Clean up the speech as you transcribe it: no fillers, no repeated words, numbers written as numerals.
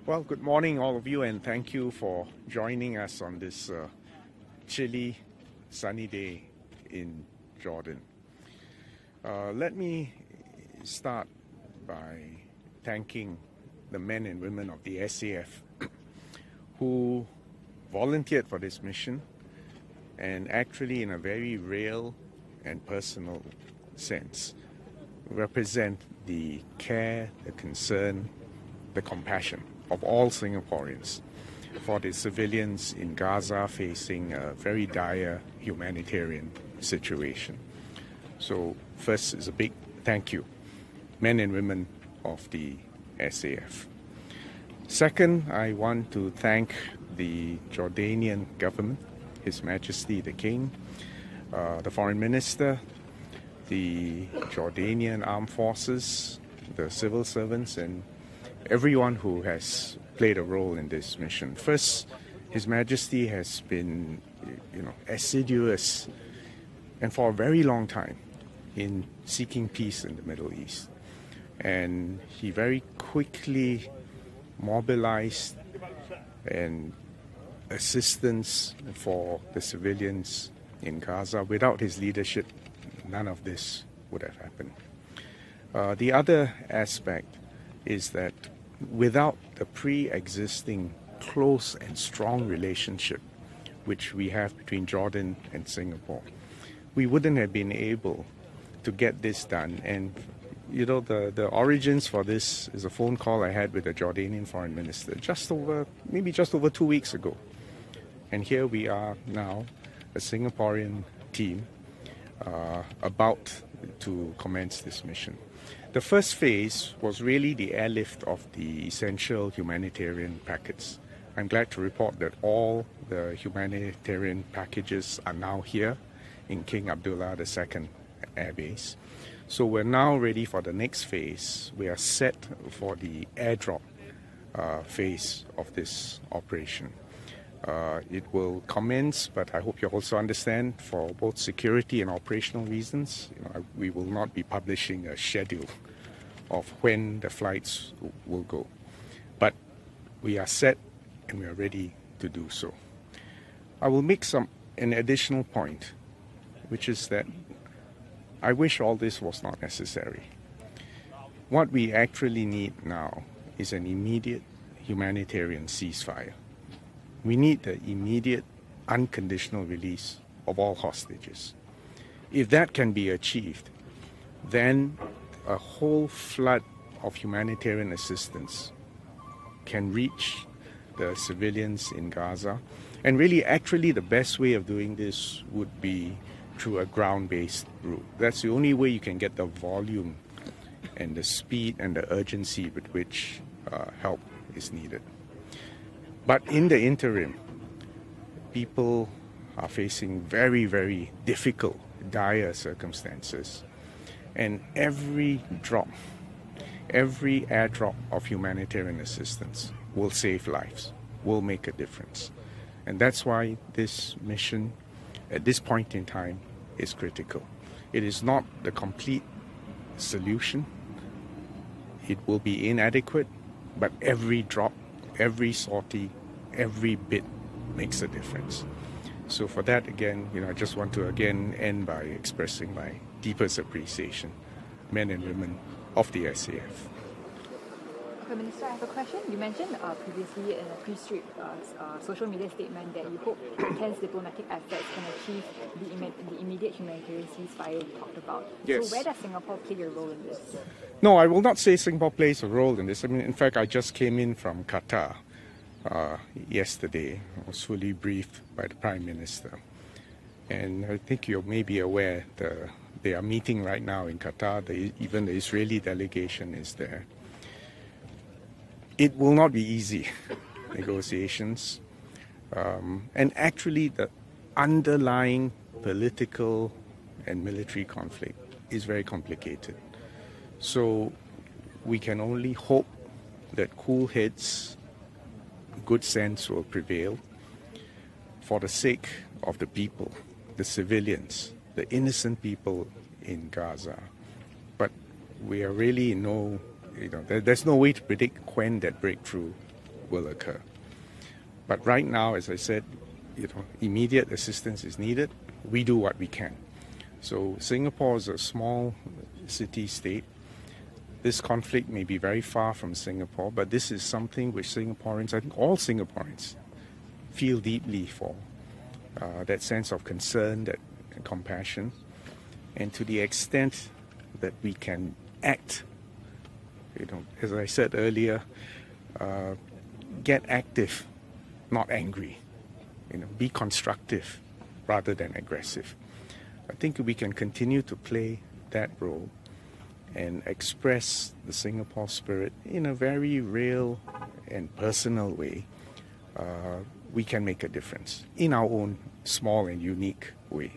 Well, good morning, all of you, and thank you for joining us on this chilly, sunny day in Jordan. Let me start by thanking the men and women of the SAF who volunteered for this mission and actually, in a very real and personal sense, represent the care, the concern, the compassion of all Singaporeans for the civilians in Gaza facing a very dire humanitarian situation. So first is a big thank you, men and women of the SAF. Second, I want to thank the Jordanian government, His Majesty the King, the Foreign Minister, the Jordanian Armed Forces, the civil servants, and everyone who has played a role in this mission. First, His Majesty has been, assiduous and for a very long time in seeking peace in the Middle East. And he very quickly mobilized and assistance for the civilians in Gaza. Without his leadership, none of this would have happened. The other aspect is that without the pre-existing close and strong relationship which we have between Jordan and Singapore, we wouldn't have been able to get this done. And the origins for this is a phone call I had with the Jordanian foreign minister just over 2 weeks ago. And here we are now, a Singaporean team about to commence this mission. The first phase was really the airlift of the essential humanitarian packets. I'm glad to report that all the humanitarian packages are now here in King Abdullah II Air Base. So we're now ready for the next phase. We are set for the airdrop phase of this operation. It will commence, but I hope you also understand, for both security and operational reasons, we will not be publishing a schedule of when the flights will go. But we are set and we are ready to do so. I will make an additional point, which is that I wish all this was not necessary. What we actually need now is an immediate humanitarian ceasefire. We need the immediate, unconditional release of all hostages. If that can be achieved, then a whole flood of humanitarian assistance can reach the civilians in Gaza. And really, actually, the best way of doing this would be through a ground-based route. That's the only way you can get the volume and the speed and the urgency with which help is needed. But in the interim, people are facing very, very difficult, dire circumstances. And every airdrop of humanitarian assistance will save lives, will make a difference. And that's why this mission, at this point in time, is critical. It is not the complete solution. It will be inadequate, but every drop, every sortie, every bit makes a difference. So for that, again, I just want to end by expressing my deepest appreciation, men and women of the SAF. Okay, Minister, I have a question. You mentioned previously in a pre-strip social media statement that you hope intense diplomatic efforts can achieve the immediate humanitarian ceasefire you talked about. Yes. So where does Singapore play a role in this? No, I will not say Singapore plays a role in this. In fact, I just came in from Qatar yesterday. I was fully briefed by the Prime Minister. And I think you may be aware they are meeting right now in Qatar. Even the Israeli delegation is there. It will not be easy, negotiations. And actually, the underlying political and military conflict is very complicated. So we can only hope that cool heads, good sense will prevail for the sake of the people, the civilians, the innocent people in Gaza. But we are really there's no way to predict when that breakthrough will occur. But right now, as I said, immediate assistance is needed. We do what we can. So Singapore is a small city-state. This conflict may be very far from Singapore, but this is something which Singaporeans, I think all Singaporeans, feel deeply for. That sense of concern, that compassion, and to the extent that we can act, as I said earlier, get active, not angry. Be constructive rather than aggressive. I think we can continue to play that role and express the Singapore spirit in a very real and personal way. We can make a difference in our own small and unique way.